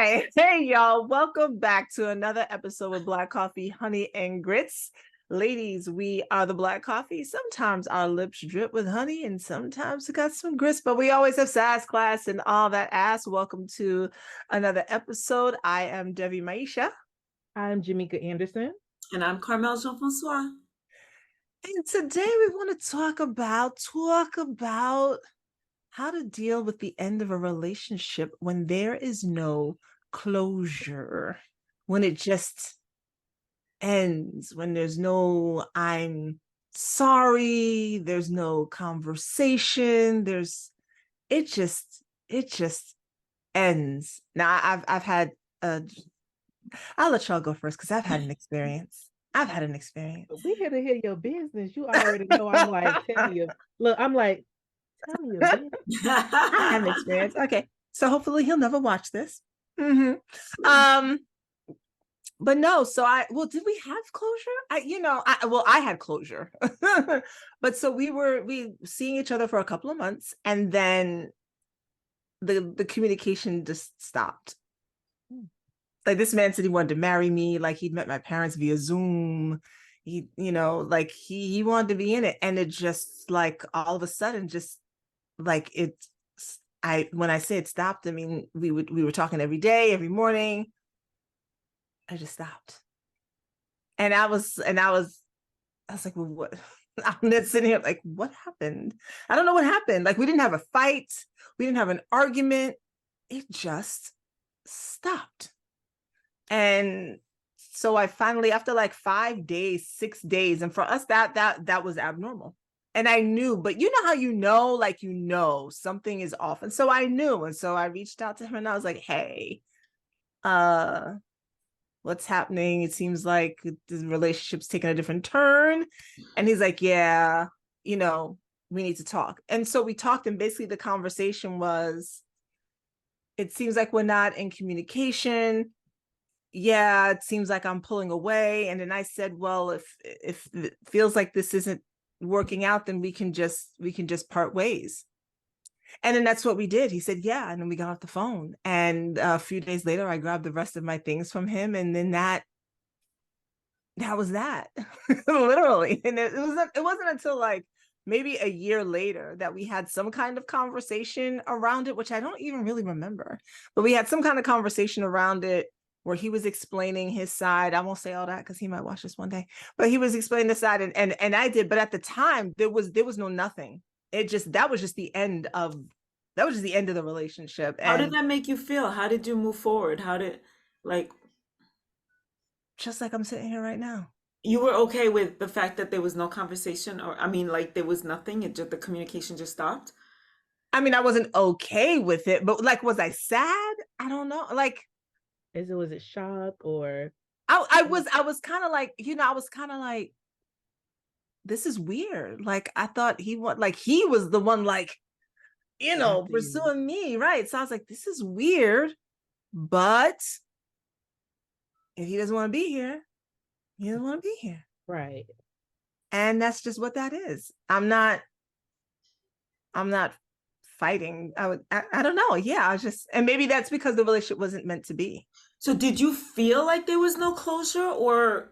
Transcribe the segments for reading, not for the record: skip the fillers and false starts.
right. Hey, y'all. Welcome back to another episode with Black Coffee, Honey, and Grits. Ladies, we are the Black Coffee. Sometimes our lips drip with honey and sometimes we got some grits, but we always have sass class and all that ass. Welcome to another episode. I am Debbie Maisha. I'm Jamaica Anderson. And I'm Carmel Jean-Francois. And today we want to talk about how to deal with the end of a relationship when there is no closure, when it just ends, when there's no I'm sorry, there's no conversation, it just ends. Now I've had I'll let y'all go first because I've had an experience. We here to hear your business. You already know I'm like, tell me I'm like, tell me your business. I had an experience. Okay. So hopefully he'll never watch this. Mm-hmm. But no, did we have closure? I had closure. But so we seeing each other for a couple of months and then the communication just stopped. Like this man said he wanted to marry me, like he'd met my parents via Zoom. He wanted to be in it. And it just like all of a sudden just like when I say it stopped, I mean we were talking every day, every morning. I just stopped. And I was like, well, what? I'm just sitting here like, what happened? I don't know what happened. Like we didn't have a fight. We didn't have an argument. It just stopped. And so I finally, after like 5 days, 6 days, and for us that was abnormal. And I knew, but you know how something is off. And so I knew. And so I reached out to him and I was like, hey, what's happening? It seems like the relationship's taking a different turn. And he's like, yeah, we need to talk. And so we talked, and basically the conversation was, it seems like we're not in communication. Yeah, it seems like I'm pulling away. And then I said, well, if it feels like this isn't working out, then we can just part ways. And then that's what we did. He said, yeah. And then we got off the phone. And a few days later, I grabbed the rest of my things from him. And then that was that, literally. And it wasn't until like maybe a year later that we had some kind of conversation around it, which I don't even really remember. But we had some kind of conversation around it where he was explaining his side. I won't say all that because he might watch this one day. But he was explaining the side, and I did. But at the time, there was no nothing. That was just the end of the relationship. How did that make you feel? How did you move forward? Just like I'm sitting here right now. You were okay with the fact that there was no conversation, or I mean, like there was nothing, the communication just stopped? I mean, I wasn't okay with it, but like, was I sad? I don't know. Like, was it shock or? I was kind of like, this is weird. Like, I thought he was the one, like, pursuing me, right? So I was like, this is weird, but if he doesn't want to be here, he doesn't want to be here, right? And that's just what that is. I'm not fighting. I don't know. Yeah, I was just, and maybe that's because the relationship wasn't meant to be. So did you feel like there was no closure, or?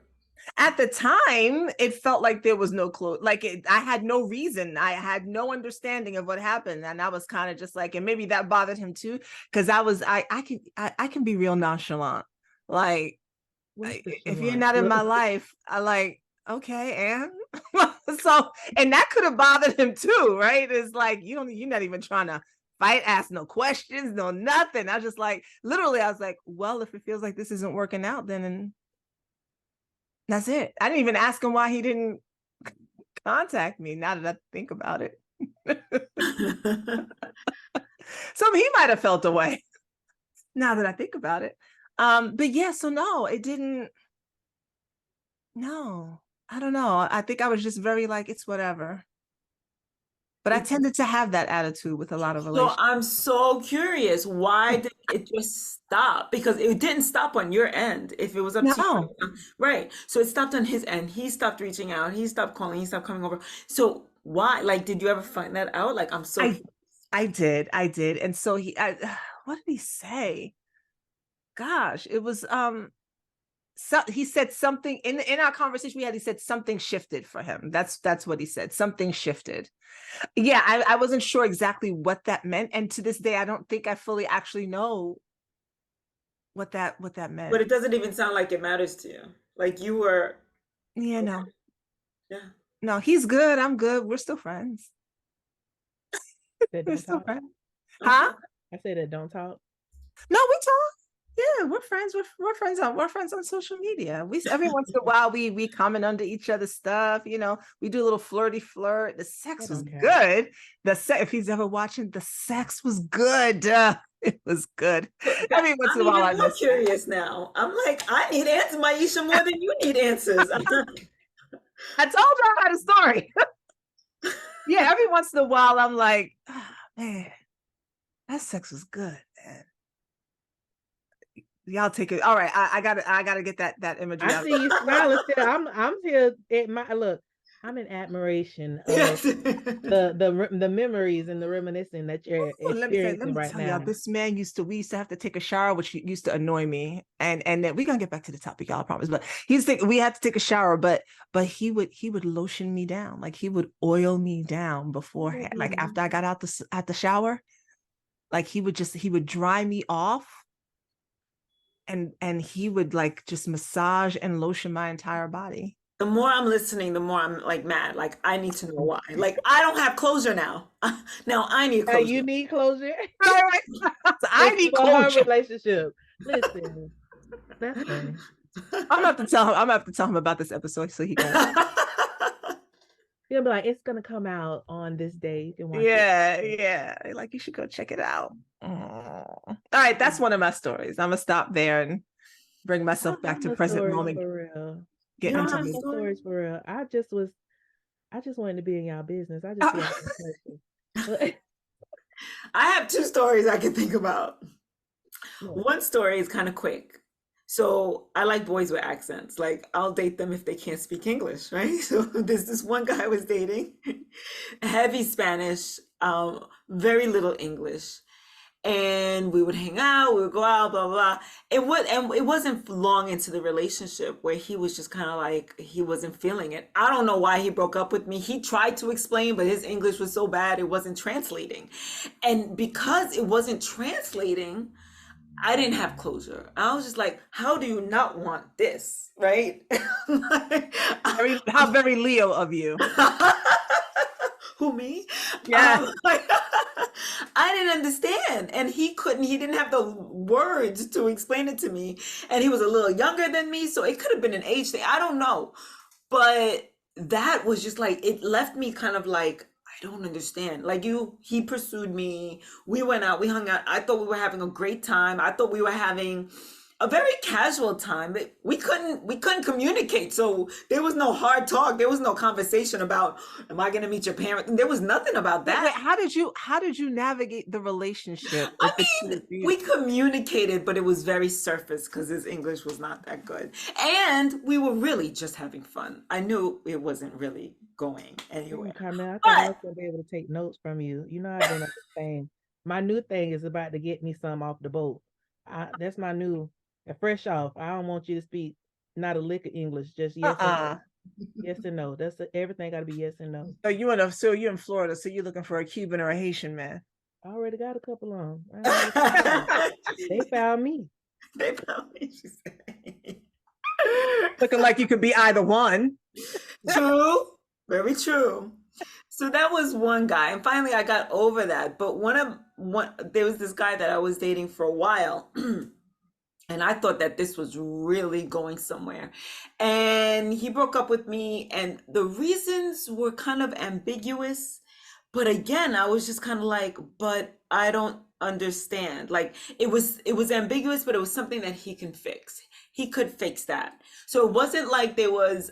At the time, it felt like there was no closure. Like I had no reason. I had no understanding of what happened. And I was kind of just like, and maybe that bothered him too. Cause I can be real nonchalant. Like, if you're not in my life, I like, okay, and so, and that could have bothered him too, right? It's like, you're not even trying to fight, ask no questions, no nothing. I was just like, literally, I was like, well, if it feels like this isn't working out, then that's it. I didn't even ask him why he didn't contact me, now that I think about it. So he might have felt away, now that I think about it. But yeah, so no, it didn't. No, I don't know. I think I was just very like, it's whatever. But I tended to have that attitude with a lot of relationships. So I'm so curious, why did it just stop? Because it didn't stop on your end. If it was up to you, right? So it stopped on his end. He stopped reaching out. He stopped calling. He stopped coming over. So why? Like, did you ever find that out? Like, I'm so. I did. And so what did he say? gosh, it was so he said something in our conversation we had. He said something shifted for him. That's what he said. Something shifted. Yeah, I wasn't sure exactly what that meant, and to this day, I don't think I fully actually know what that meant. But it doesn't even sound like it matters to you. Like you were, Yeah, no, yeah. no, he's good. I'm good. We're still friends. That We're don't still talk. friends. Okay. Huh? I said that don't talk. No, we talk. Yeah, we're friends. We're friends on social media. We every once in a while we comment under each other's stuff. You know, we do a little flirty flirt. The sex That was don't count. good. If he's ever watching, the sex was good. It was good. Every once in I'm a while, even I more miss that. curious now. I'm like, I need answers, Maisha, more than you need answers. I told you I had a story. Yeah, every once in a while, I'm like, oh, man, that sex was good, man. Y'all take it. All right, I gotta get that imagery I out. see you smiling still. I'm here at my look. I'm in admiration of the memories and the reminiscing that you're Ooh, let experiencing me right tell y'all, now. this man we used to have to take a shower, which used to annoy me. And then we're gonna get back to the topic, y'all, I promise. But we had to take a shower, but he would lotion me down, like he would oil me down beforehand, like after I got out the shower, like he would dry me off, and he would like just massage and lotion my entire body. The more I'm listening, the more I'm like mad. Like I need to know why. Like I don't have closure now. Now I need Now you closure. need closure. Right. So I need for her closure. relationship. Listen, that's funny. I'm gonna have to tell him. I'm gonna have to tell him about this episode so he can watch. He'll be like, it's gonna come out on this day. You can watch it. Yeah. Like you should go check it out. All right, that's one of my stories. I'm gonna stop there and bring myself back to present moment. For real. Get You don't into have the no stories for real. I just wanted to be in y'all business. I just feel I have two stories I can think about. Yeah. One story is kind of quick. So I like boys with accents. Like I'll date them if they can't speak English, right? So there's this one guy I was dating, heavy Spanish, very little English. And we would hang out, we would go out, blah, blah, blah. It wasn't long into the relationship where he was just kind of like, he wasn't feeling it. I don't know why he broke up with me. He tried to explain, but his English was so bad, it wasn't translating. And because it wasn't translating, I didn't have closure. I was just like, how do you not want this? Right? How very Leo of you. Who, me? Yeah. I didn't understand. And he didn't have the words to explain it to me. And he was a little younger than me. So it could have been an age thing. I don't know. But that was just like, it left me kind of like, I don't understand. Like he pursued me. We went out, we hung out. I thought we were having a great time. I thought we were having a very casual time. We couldn't communicate. So there was no hard talk. There was no conversation about, am I going to meet your parents? There was nothing about that. Wait, how did you navigate the relationship? I mean, we communicated, but it was very surface because his English was not that good. And we were really just having fun. I knew it wasn't really going anywhere. Carmel, I thought I was gonna be able to take notes from you. You know, I've been at the thing. My new thing is about to get me some off the boat. That's my new fresh off. I don't want you to speak not a lick of English, just yes and no. Yes and no. Everything got to be yes and no. So you're in Florida, so you're looking for a Cuban or a Haitian man. I already got a couple on. They found me. They found me, she said. Looking like you could be either one. True. Very true. So that was one guy. And finally I got over that. But there was this guy that I was dating for a while. And I thought that this was really going somewhere. And he broke up with me, and the reasons were kind of ambiguous. But again, I was just kind of like, but I don't understand. Like it was ambiguous, but it was something that he can fix. He could fix that. So it wasn't like there was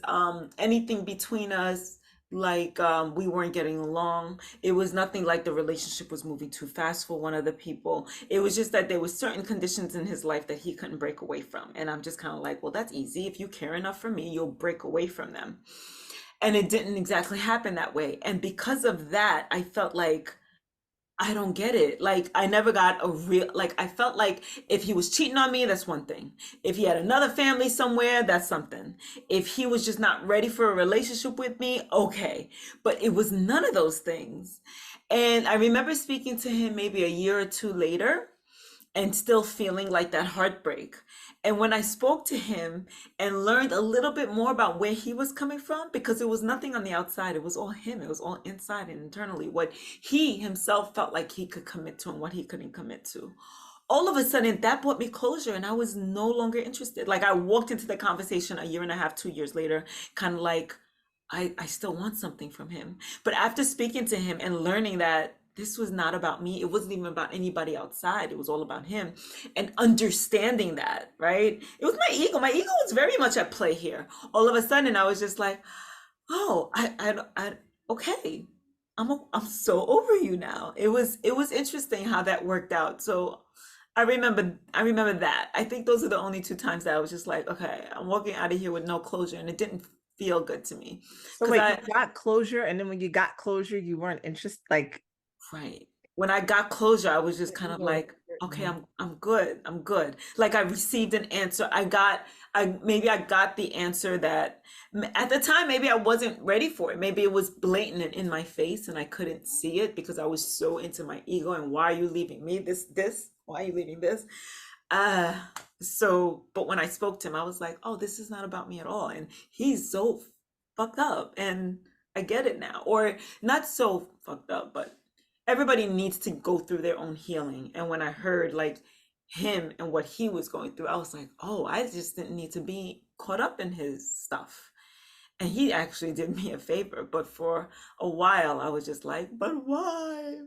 anything between us, like we weren't getting along. It was nothing like the relationship was moving too fast for one of the people. It was just that there were certain conditions in his life that he couldn't break away from. And I'm just kind of like, well, that's easy. If you care enough for me, you'll break away from them. And it didn't exactly happen that way. And because of that, I felt like I don't get it. Like, I never got a real, like, I felt like if he was cheating on me, that's one thing. If he had another family somewhere, that's something. If he was just not ready for a relationship with me, okay. But it was none of those things. And I remember speaking to him maybe a year or two later and still feeling like that heartbreak. And when I spoke to him and learned a little bit more about where he was coming from, because it was nothing on the outside, it was all him, it was all inside and internally, what he himself felt like he could commit to and what he couldn't commit to. All of a sudden, that brought me closure, and I was no longer interested. Like, I walked into the conversation a year and a half, 2 years later, kind of like, I still want something from him. But after speaking to him and learning that this was not about me, it wasn't even about anybody outside, it was all about him, and understanding that, right? It was my ego. My ego was very much at play here. All of a sudden, I was just like, oh, okay. I'm so over you now. It was interesting how that worked out. So I remember that. I think those are the only two times that I was just like, okay, I'm walking out of here with no closure, and it didn't feel good to me. So Because wait, I, you got closure, and then when you got closure, you weren't interested. Like, right. When I got closure, I was just The kind of ego is like, okay, Mhm. I'm good. I'm good. Like, I received an answer. Maybe I got the answer that at the time maybe I wasn't ready for it. Maybe it was blatant and in my face and I couldn't see it because I was so into my ego and why are you leaving me this? Why are you leaving this? Uh but when I spoke to him, I was like, oh, this is not about me at all. And he's so fucked up and I get it now. Or not so fucked up, but everybody needs to go through their own healing. And when I heard like him and what he was going through, I was like, oh, I just didn't need to be caught up in his stuff. And he actually did me a favor, but for a while I was just like, but why?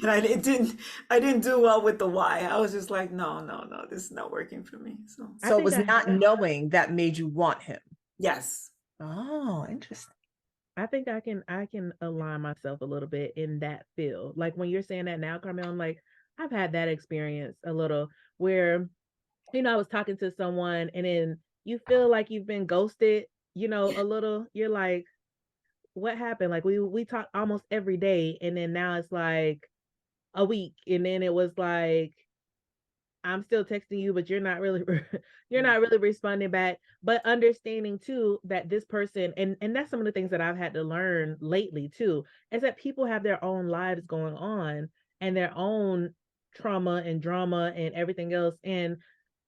And I didn't do well with the why. I was just like, no, no, no, this is not working for me. So I so it think was I not knowing that made you want him. yes. Oh, interesting. I think I can align myself a little bit in that field. Like when you're saying that now, Carmel, I'm like, I've had that experience a little where, I was talking to someone and then you feel like you've been ghosted, a little. You're like, what happened? Like we talk almost every day, and then now it's like a week, and then it was like I'm still texting you, but you're not really you're not really responding back. But understanding too that this person, and that's some of the things that I've had to learn lately too, is that people have their own lives going on and their own trauma and drama and everything else. And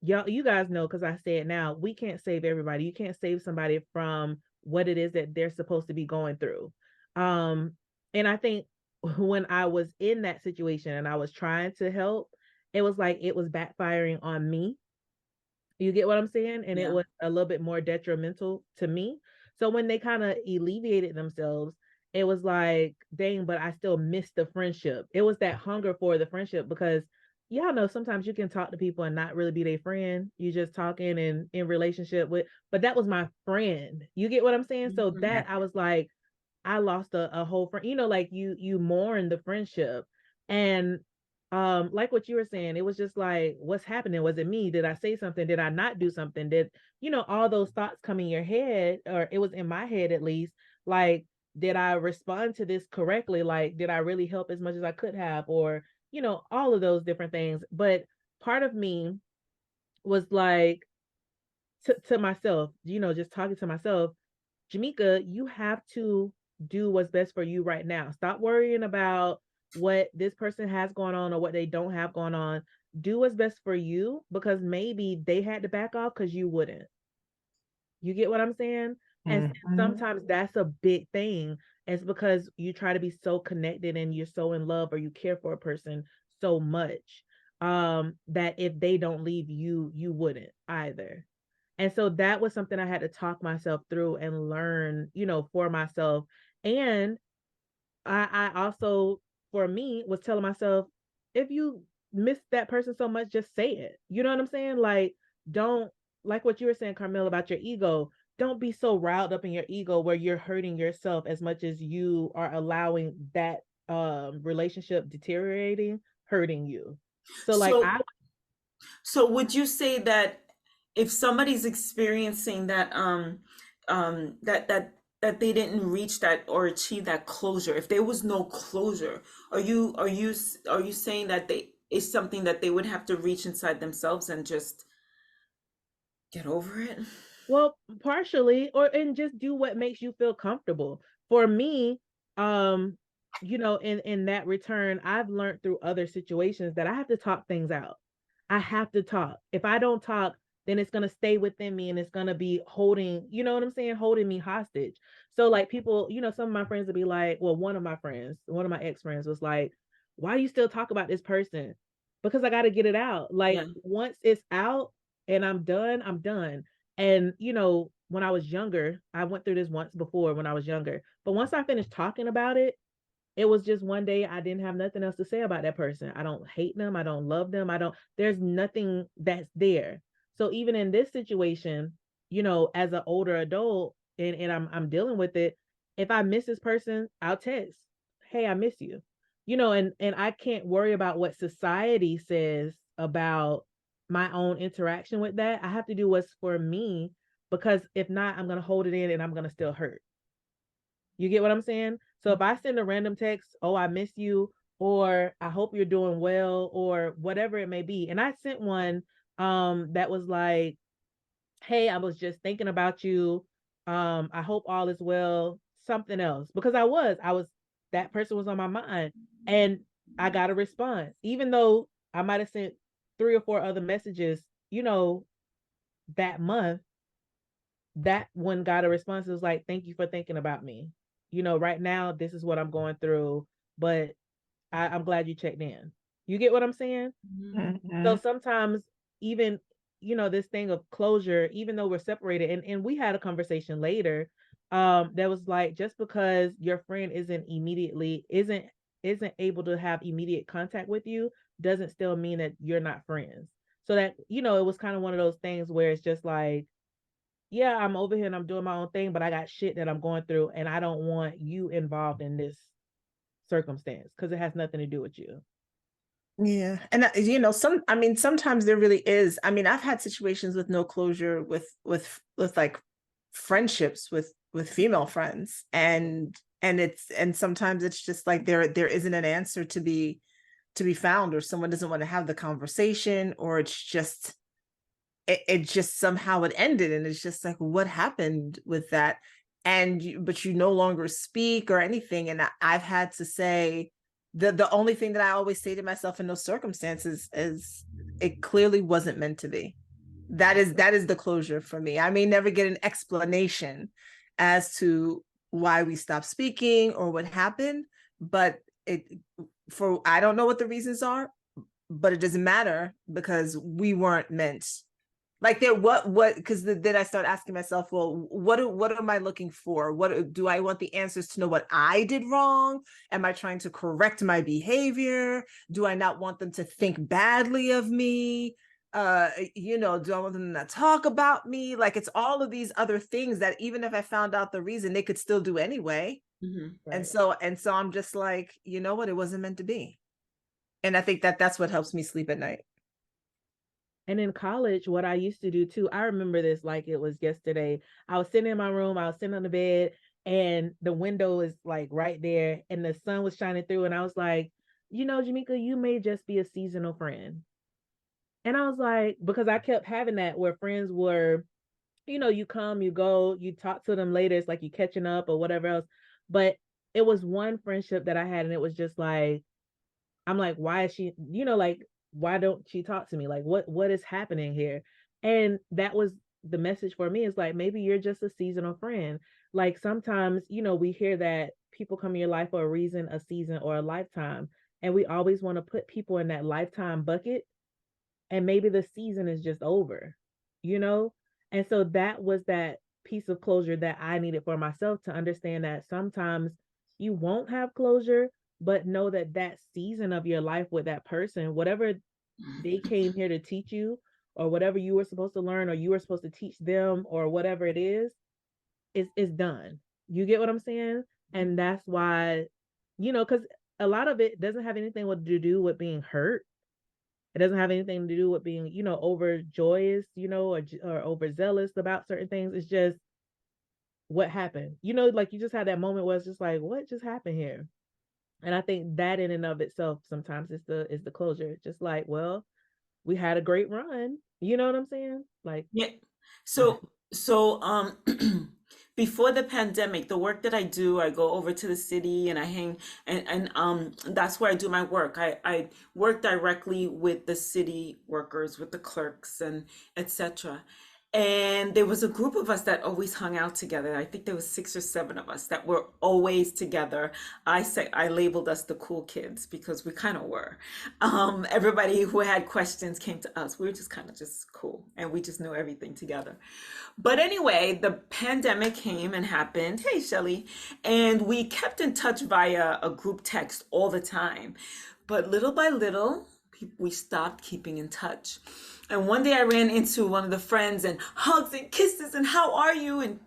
y'all, you guys know, because I say it now, we can't save everybody. You can't save somebody from what it is that they're supposed to be going through. Um, and I think when I was in that situation and I was trying to help, it was like it was backfiring on me. You get what I'm saying? And it Yeah. was a little bit more detrimental to me. So when they kind of alleviated themselves, it was like, dang, but I still missed the friendship. It was that hunger for the friendship because y'all know sometimes you can talk to people and not really be their friend. You just talking and in relationship with, but that was my friend. You get what I'm saying? So Mhm. that I was like, I lost a whole friend, like you mourn the friendship. And like what you were saying, it was just like, what's happening? Was it me? Did I say something? Did I not do something? Did all those thoughts come in your head, or it was in my head at least, like, did I respond to this correctly? Like, did I really help as much as I could have? Or, all of those different things. But part of me was like, to myself, just talking to myself, Jamaica, you have to do what's best for you right now. Stop worrying about what this person has going on or what they don't have going on. Do what's best for you, because maybe they had to back off because you wouldn't. You get what I'm saying? And Mhm. sometimes that's a big thing. It's because you try to be so connected and you're so in love or you care for a person so much, that if they don't leave you, you wouldn't either. And so that was something I had to talk myself through and learn, for myself. And I also, for me, was telling myself, if you miss that person so much, just say it. You know what I'm saying? Like, don't, like what you were saying, Carmel, about your ego. Don't be so riled up in your ego where you're hurting yourself as much as you are allowing that relationship deteriorating, hurting you. So like So I So would you say that if somebody's experiencing that that they didn't reach that or achieve that closure, if there was no closure, are you saying that they is something that they would have to reach inside themselves and just get over it? Well, partially, or and just do what makes you feel comfortable. For me, um, in that return, I've learned through other situations that I have to talk things out. I have to talk. If I don't talk, then it's gonna stay within me and it's gonna be holding, you know what I'm saying, holding me hostage. So like people, some of my friends would be like, well, one of my friends, one of my ex-friends was like, why do you still talk about this person? Because I gotta get it out. Like Yeah. once it's out and I'm done, I'm done. And when I was younger, I went through this once before when I was younger. But once I finished talking about it, it was just one day I didn't have nothing else to say about that person. I don't hate them. I don't love them. There's nothing that's there. So even in this situation, as an older adult and I'm dealing with it, if I miss this person, I'll text, hey, I miss you. And I can't worry about what society says about my own interaction with that. I have to do what's for me, because if not, I'm gonna hold it in and I'm gonna still hurt. You get what I'm saying? So if I send a random text, oh, I miss you, or I hope you're doing well, or whatever it may be. And I sent one that was like, hey, I was just thinking about you. I hope all is well, something else. Because I was that person was on my mind. And I got a response. Even though I might have sent 3 or 4 other messages, that month, that one got a response. It was like, thank you for thinking about me. Right now, this is what I'm going through, but I'm glad you checked in. You get what I'm saying? So sometimes even, this thing of closure, even though we're separated, and we had a conversation later, that was like, just because your friend isn't able to have immediate contact with you doesn't still mean that you're not friends. So that, it was kind of one of those things where it's just like, yeah, I'm over here and I'm doing my own thing, but I got shit that I'm going through, and I don't want you involved in this circumstance because it has nothing to do with you. Yeah. And sometimes there really is. I mean, I've had situations with no closure with like friendships with female friends, and sometimes it's just like there isn't an answer to be found, or someone doesn't want to have the conversation, or it just somehow it ended, and it's just like, what happened with that? But you no longer speak or anything. And I've had to say, the only thing that I always say to myself in those circumstances is, it clearly wasn't meant to be. That is the closure for me. I may never get an explanation as to why we stopped speaking or what happened, but I don't know what the reasons are, but it doesn't matter, because we weren't meant. Like, what because then I start asking myself, well, what am I looking for? What do I want? The answers to know what I did wrong? Am I trying to correct my behavior? Do I not want them to think badly of me? Do I want them to not talk about me? Like, it's all of these other things that even if I found out the reason, they could still do anyway. Mm-hmm. And Right. so I'm just like, you know what, it wasn't meant to be. And I think that's what helps me sleep at night. And in college, what I used to do too, I remember this like it was yesterday. I was sitting in my room, I was sitting on the bed, and the window is like right there, and the sun was shining through. And I was like, Jamaica, you may just be a seasonal friend. And I was like, because I kept having that where friends were, you come, you go, you talk to them later. It's like you catching up or whatever else. But it was one friendship that I had, and it was just like, I'm like, why is she, like, why don't she talk to me? Like, what is happening here? And that was the message for me, is like, maybe you're just a seasonal friend. Like sometimes, we hear that people come in your life for a reason, a season, or a lifetime. And we always want to put people in that lifetime bucket, and maybe the season is just over, you know? And so that was that piece of closure that I needed for myself, to understand that sometimes you won't have closure, but know that that season of your life with that person, whatever they came here to teach you, or whatever you were supposed to learn, or you were supposed to teach them, or whatever it is done. You get what I'm saying? And that's why, because a lot of it doesn't have anything to do with being hurt. It doesn't have anything to do with being, overjoyous, or overzealous about certain things. It's just what happened? You know, like you just had that moment where it's just like, what just happened here? And I think that in and of itself sometimes is the closure. Just like, well, we had a great run. You know what I'm saying? Like, Yeah. So before the pandemic, the work that I do, I go over to the city and I hang and that's where I do my work. I work directly with the city workers, with the clerks and etc. And there was a group of us that always hung out together. I think there was 6 or 7 of us that were always together. I labeled us the cool kids because we kind of were. Everybody who had questions came to us. We were just kind of just cool, and we just knew everything together. But anyway, the pandemic came and happened. Hey, Shelly. And we kept in touch via a group text all the time. But little by little, we stopped keeping in touch. And one day I ran into one of the friends and hugs and kisses and how are you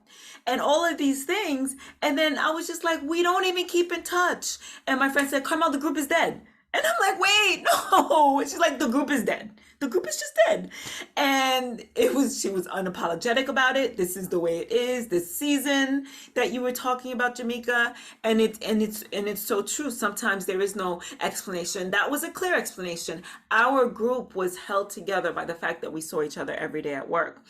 and all of these things. And then I was just like, we don't even keep in touch. And my friend said, Carmel, the group is dead. And I'm like, wait, no. And she's like, the group is dead. The group is just dead. And she was unapologetic about it. This is the way it is. This season that you were talking about, Jamaica. And it's so true. Sometimes there is no explanation. That was a clear explanation. Our group was held together by the fact that we saw each other every day at work.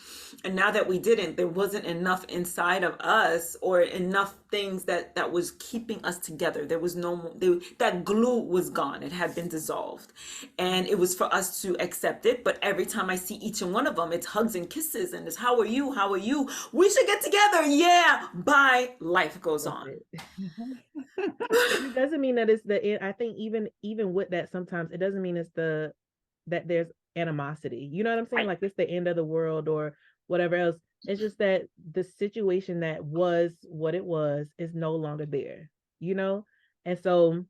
And now that we didn't, there wasn't enough inside of us or enough things that was keeping us together. There was no more, that glue was gone. It had been dissolved. And it was for us to accept it. But every time I see each and one of them, it's hugs and kisses and it's how are you? How are you? We should get together. Yeah. Bye. Life goes on. It doesn't mean that it's the end. I think even with that, sometimes it doesn't mean it's that there's animosity. You know what I'm saying? Like it's the end of the world or whatever else. It's just that the situation that was what it was is no longer there, you know? And so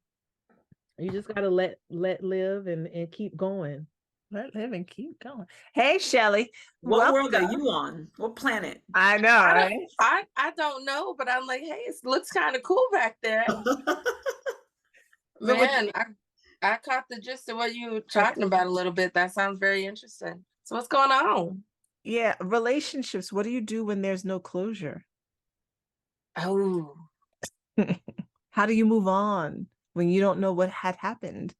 you just gotta let live and keep going. Let live and keep going. Hey, Shelly. What world are you on? What planet? I know, right? I don't know, but I'm like, hey, it looks kind of cool back there. Man, I caught the gist of what you were talking about a little bit. That sounds very interesting. So what's going on? Yeah, relationships. What do you do when there's no closure? Oh, How do you move on when you don't know what had happened?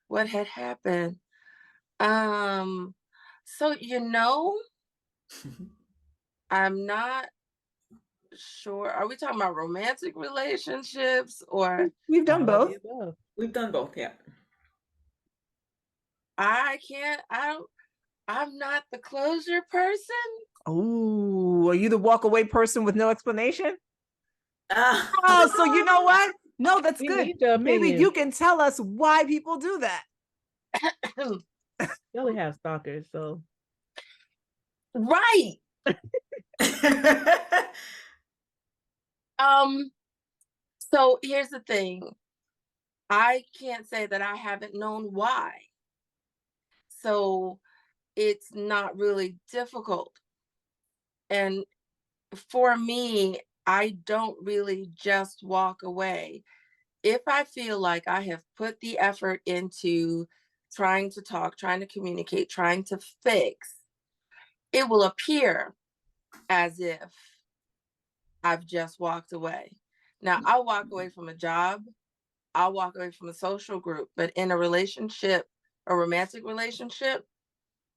what had happened? So I'm not sure. Are we talking about romantic relationships or We've done both. We've done both, yeah. I'm not the closure person. Oh, are you the walk away person with no explanation? Oh, so you know what? No, that's good. Maybe you can tell us why people do that. You only have stalkers, so right. So here's the thing. I can't say that I haven't known why. So it's not really difficult. And for me, I don't really just walk away. If I feel like I have put the effort into trying to talk, trying to communicate, trying to fix, it will appear as if I've just walked away. Now, I'll walk away from a job, I'll walk away from a social group, but in a relationship, a romantic relationship,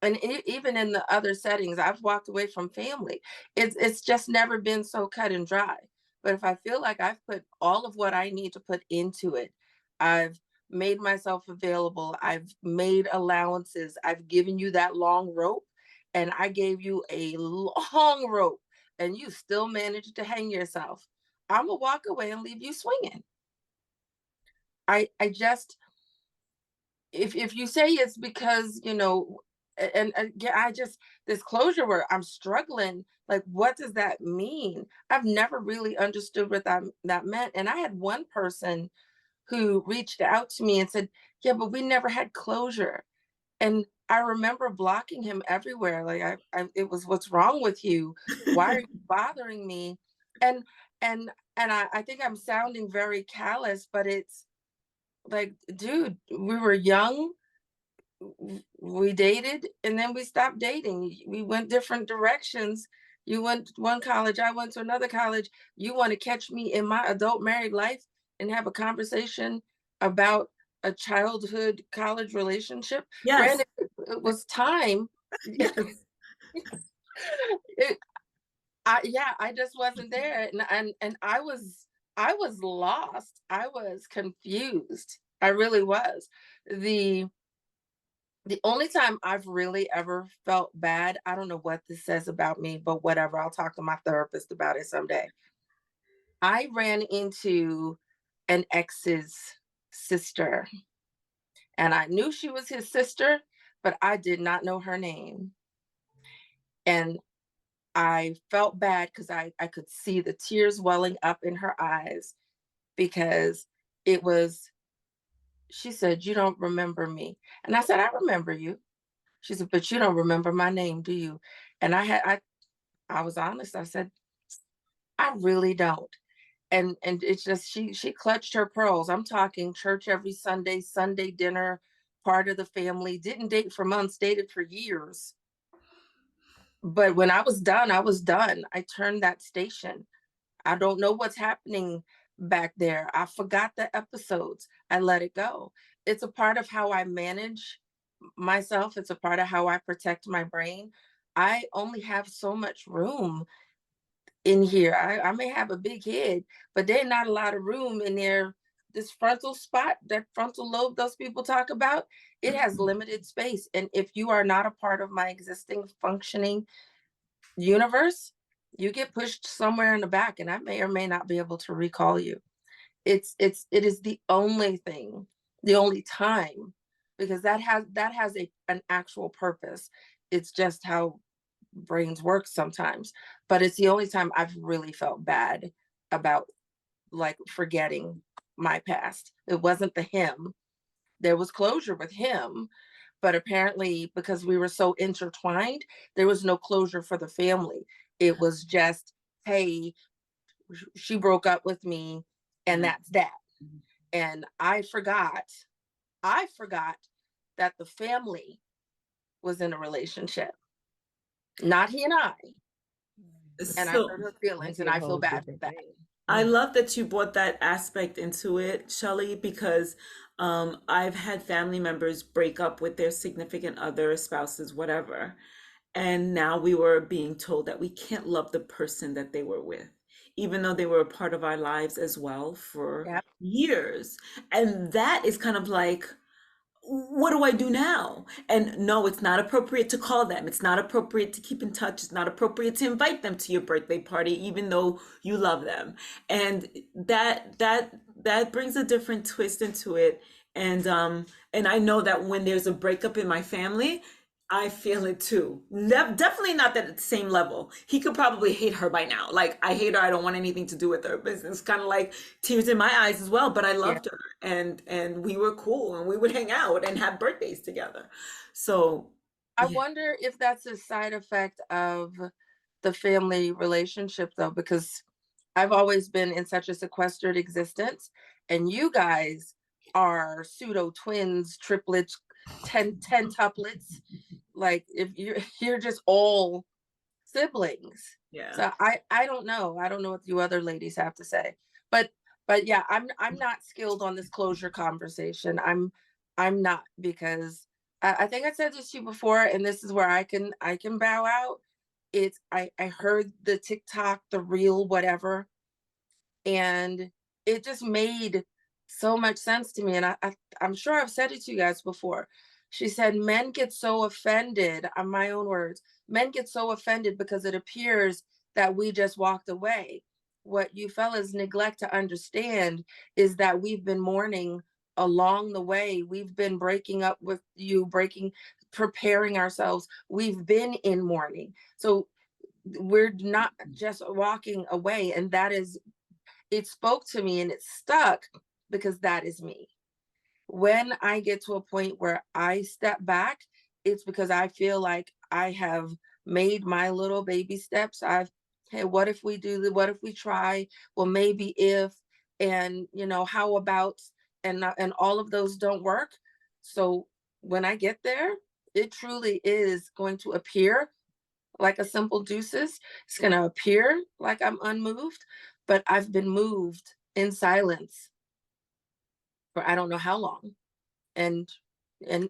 and even in the other settings, I've walked away from family. It's just never been so cut and dry. But if I feel like I've put all of what I need to put into it, I've made myself available, I've made allowances, I've given you that long rope, and I gave you a long rope, and you still managed to hang yourself, I'm gonna walk away and leave you swinging. I just, if you say it's because and again, this closure where I'm struggling, like what does that mean? I've never really understood what that meant. And I had one person who reached out to me and said, yeah, but we never had closure. And I remember blocking him everywhere. Like it was, what's wrong with you? Why are you bothering me? And I think I'm sounding very callous, but it's like, dude, we were young, we dated, and then we stopped dating. We went different directions. You went to one college, I went to another college. You want to catch me in my adult married life and have a conversation about a childhood college relationship? Yes. Granted, it was time. Yes. I just wasn't there, and I was lost. I was confused. I really was. The the only time I've really ever felt bad, I don't know what this says about me, but whatever. I'll talk to my therapist about it someday. I ran into an ex's sister, and I knew she was his sister, but I did not know her name. And I felt bad because I could see the tears welling up in her eyes because it was, she said, "You don't remember me." And I said, "I remember you." She said, "But you don't remember my name, do you?" And I was honest. I said, "I really don't." And it's just, she clutched her pearls. I'm talking church every Sunday, Sunday dinner, part of the family, didn't date for months, dated for years. But when I was done, I was done. I turned that station. I don't know what's happening back there. I forgot the episodes. I let it go. It's a part of how I manage myself. It's a part of how I protect my brain. I only have so much room in here. I may have a big head, but there's not a lot of room in there. This frontal spot, that frontal lobe those people talk about, it has limited space. And if you are not a part of my existing functioning universe, you get pushed somewhere in the back, and I may or may not be able to recall you. It is the only thing, the only time, because that has an actual purpose. It's just how brains work sometimes, but it's the only time I've really felt bad about, like, forgetting my past. It wasn't the him. There was closure with him, but apparently because we were so intertwined, there was no closure for the family. It was just, hey, she broke up with me, and that's that. And I forgot that the family was in a relationship, not he and I. And I So hurt her Might feelings, be and a I feel whole bad for different that. thing. I Yeah. love that you brought that aspect into it, Shelley, because I've had family members break up with their significant other, spouses, whatever. And now we were being told that we can't love the person that they were with, even though they were a part of our lives as well for Yep. years. And that is kind of like, what do I do now? And no, it's not appropriate to call them. It's not appropriate to keep in touch. It's not appropriate to invite them to your birthday party, even though you love them. And that brings a different twist into it. And I know that when there's a breakup in my family, I feel it too. Definitely not that at the same level. He could probably hate her by now. Like, I hate her. I don't want anything to do with her. But it's kind of like tears in my eyes as well. But I Yeah. loved her, and we were cool, and we would hang out and have birthdays together. So I yeah, wonder if that's a side effect of the family relationship, though, because I've always been in such a sequestered existence, and you guys are pseudo twins, triplets, tentuplets. Like, if you're just all siblings. yeah. So I don't know. I don't know what you other ladies have to say. But yeah, I'm not skilled on this closure conversation. I'm not, because I think I said this to you before, and this is where I can bow out. It's I heard the TikTok, the reel, whatever, and it just made so much sense to me. And I'm sure I've said it to you guys before. She said, men get so offended, on my own words, men get so offended because it appears that we just walked away. What you fellas neglect to understand is that we've been mourning along the way. We've been breaking up with you, preparing ourselves. We've been in mourning. So we're not just walking away. And that is, it spoke to me and it stuck, because that is me. When I get to a point where I step back, it's because I feel like I have made my little baby steps. Hey, what if we do, what if we try? Well, maybe if, and how about, and all of those don't work. So when I get there, it truly is going to appear like a simple deuces. It's going to appear like I'm unmoved, but I've been moved in silence for I don't know how long. And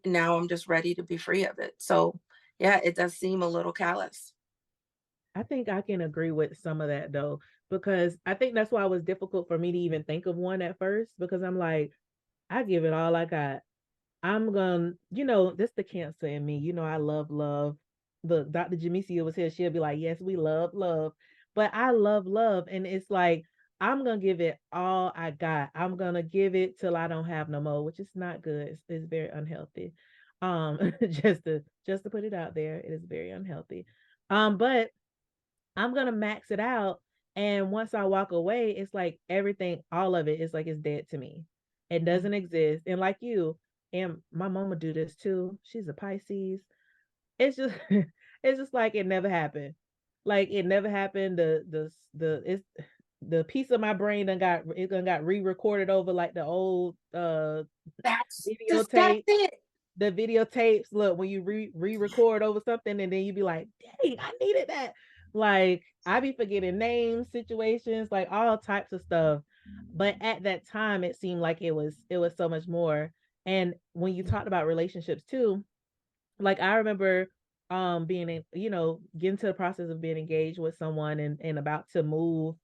now I'm just ready to be free of it. So yeah, it does seem a little callous. I think I can agree with some of that though, because I think that's why it was difficult for me to even think of one at first, because I'm like, I give it all I got. I'm gonna, this the Cancer in me. I love love. Look, Dr. Jamesia was here. She'll be like, yes, we love love. But I love love. And it's like, I'm gonna give it all I got. I'm gonna give it till I don't have no more, which is not good. It's very unhealthy. Just to put it out there, it is very unhealthy. But I'm gonna max it out. And once I walk away, it's like everything, all of it is like it's dead to me. It doesn't exist. And like you, and my mama do this too. She's a Pisces. It's just it's just like it never happened. Like it never happened. It's the piece of my brain done got re-recorded over like the old That's videotape. it. The videotapes, look, when you re-record over something and then you be like, dang, I needed that. Like I be forgetting names, situations, like all types of stuff. But at that time it seemed like it was so much more. And when you talked about relationships too, like I remember being in, getting to the process of being engaged with someone and about to move,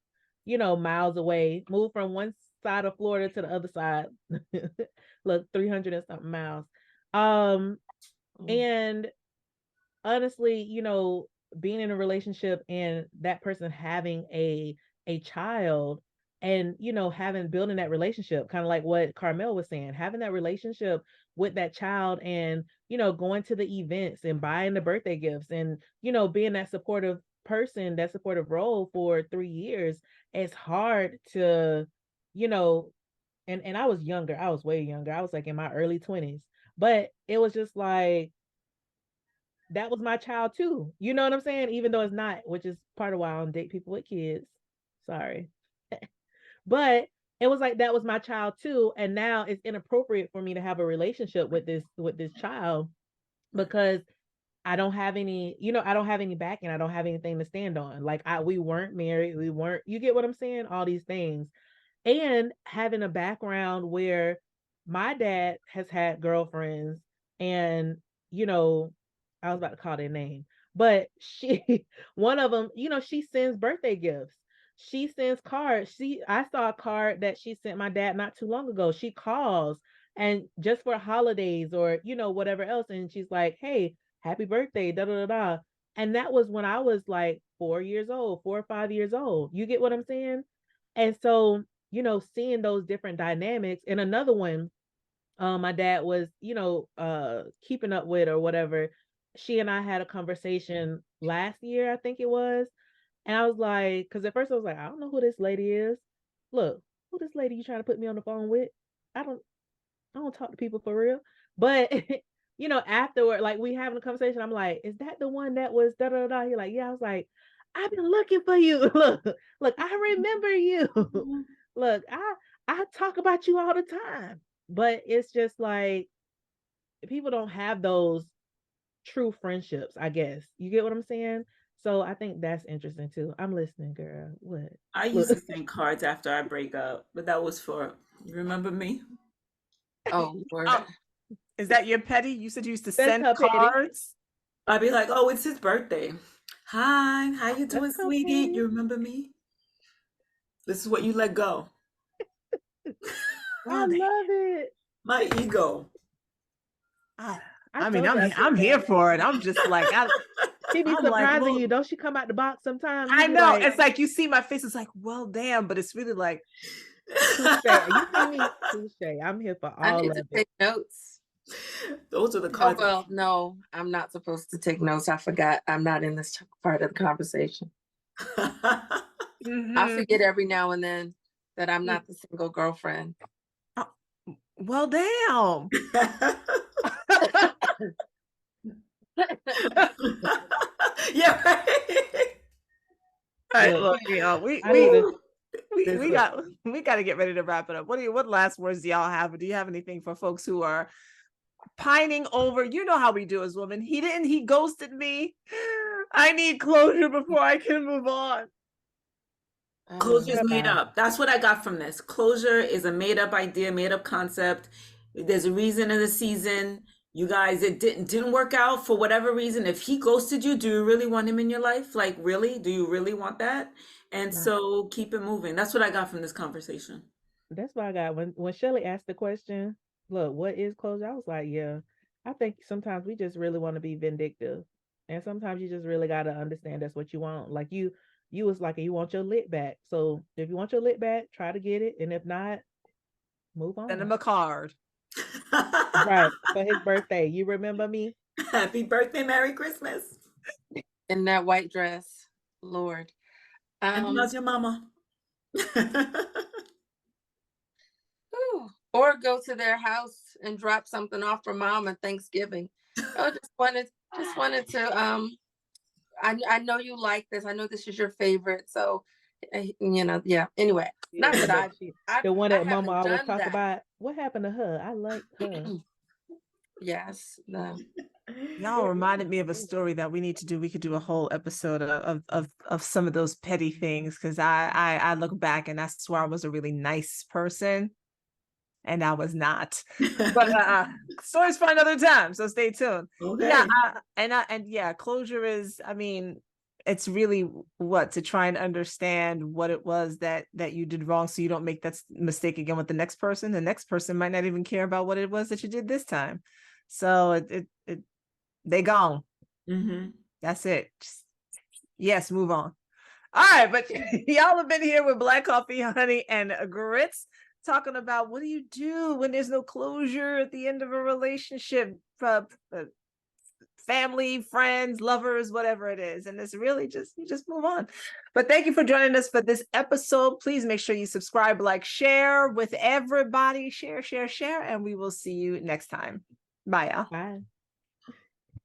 miles away, move from one side of Florida to the other side. Look, 300 and something miles. And honestly, being in a relationship and that person having a child and having building that relationship, kind of like what Carmel was saying, having that relationship with that child and going to the events and buying the birthday gifts and being that supportive person, that supportive role for 3 years. It's hard to you know and I was younger. I was way younger. I was like in my early 20s. But it was just like that was my child too. You know what I'm saying? Even though it's not, which is part of why I don't date people with kids. Sorry. But it was like that was my child too. And now it's inappropriate for me to have a relationship with this child because I don't have any, I don't have any backing. I don't have anything to stand on. Like we weren't married. We weren't, you get what I'm saying? All these things. And having a background where my dad has had girlfriends and I was about to call their name, but she one of them, she sends birthday gifts, she sends cards. I saw a card that she sent my dad not too long ago. She calls and just for holidays or whatever else, and she's like, hey, happy birthday, da da da da. And that was when I was like 4 years old, 4 or 5 years old. You get what I'm saying? And so seeing those different dynamics. And another one, my dad was, keeping up with or whatever. She and I had a conversation last year, I think it was. And I was like, because at first I was like, I don't know who this lady is. Look, who this lady you trying to put me on the phone with? I don't talk to people for real. But afterward, like we having a conversation, I'm like, is that the one that was da da da? He like, yeah. I was like, I've been looking for you. Look, I remember you. Look, I talk about you all the time. But it's just like people don't have those true friendships, I guess. You get what I'm saying? So I think that's interesting too. I'm listening, girl. What? I used to send cards after I break up, but that was for, you remember me? Oh, Lord. Oh, is that your petty? You said you used to That's send her petty. cards? I'd be like, oh, it's his birthday. Hi, how you doing, That's sweetie? okay. You remember me? This is what you let go. I love it. My ego. I mean, told you I I'm picked here that. for it. I'm just like She be I'm like, surprising well, you. Don't she come out the box sometimes? You I be know. like, It's like you see my face. It's like, well, damn, but it's really like, touche. You see me? Touche. I'm here for I all need of to it. take notes. Those are the Oh, cards. well, no, I'm not supposed to take notes. I forgot. I'm not in this part of the conversation. I forget every now and then that I'm not the single girlfriend. oh, well, damn. Yeah, right. All right, Look, look, we got to get ready to wrap it up. What last words do y'all have? Do you have anything for folks who are pining over? You know how we do as women. He ghosted me. I need closure before I can move on. Closure is made Bye-bye. up. That's what I got from this. Closure is a made up idea, made up concept. There's a reason in the season. You guys, it didn't work out for whatever reason. If he ghosted you, do you really want him in your life? Like, really? Do you really want that? And Nah. so keep it moving. That's what I got from this conversation. That's what I got. When Shelly asked the question, look, what is closure? I was like, yeah, I think sometimes we just really want to be vindictive. And sometimes you just really gotta understand that's what you want. Like you was like, you want your lit back. So if you want your lit back, try to get it. And if not, move Send him on. a card. Right. For his birthday. You remember me? Happy birthday, Merry Christmas. In that white dress, Lord. And how's your mama? Or go to their house and drop something off for mom at Thanksgiving. I just wanted to I know you like this. I know this is your favorite. So yeah. Anyway, Yeah, not that the one that Mama haven't always done talk that. about. What happened to her? I like her. Yes. No. Y'all reminded me of a story that we need to do. We could do a whole episode of some of those petty things, because I look back and I swear I was a really nice person, and I was not. But stories for another time, so stay tuned. Okay. Yeah, and yeah, closure is, I mean, it's really to try and understand what it was that you did wrong, so you don't make that mistake again with the next person. The next person might not even care about what it was that you did this time. So they gone. Mm-hmm. That's it. Yes, move on. All right, but y'all have been here with Black Coffee, Honey, and Grits, talking about what do you do when there's no closure at the end of a relationship, family, friends, lovers, whatever it is. And it's really you just move on. But thank you for joining us for this episode. Please make sure you subscribe, like, share with everybody. Share, and we will see you next time. Bye, y'all. Bye.